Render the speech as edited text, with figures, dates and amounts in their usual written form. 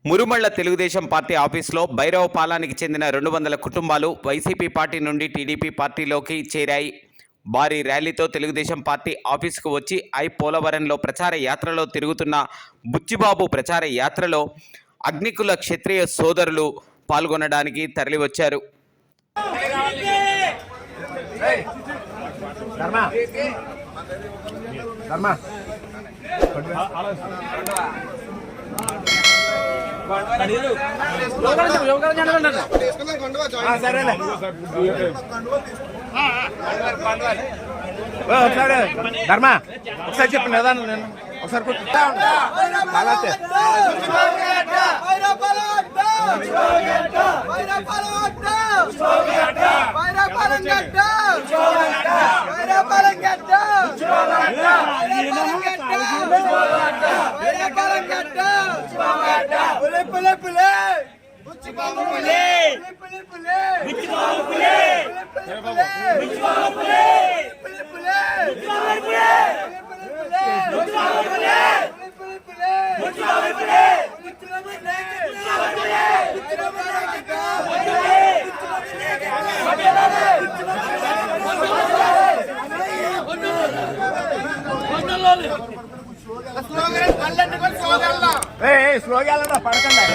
మురుమళ్ల Telugu Desam party ఆఫీసులో భైరవపాలానికి చెందిన 200 కుటుంబాలు వైసీపీ పార్టీ నుండి టీడీపీ పార్టీలోకి చేరాయి. భారీ ర్యాలీతో తెలుగుదేశం పార్టీ ఆఫీసుకు వచ్చి పోలవరంలో ప్రచార యాత్రలో తిరుగుతున్న బుచ్చిబాబు ప్రచార యాత్రలో అగ్నికుల క్షత్రియ సోదరులు పాల్గొనడానికి తరలివచ్చారు. ధర్మ ఒకసారి చెప్పండి కదా నేను ఒకసారి కూర్చుంటా స్లోగా పడకండి.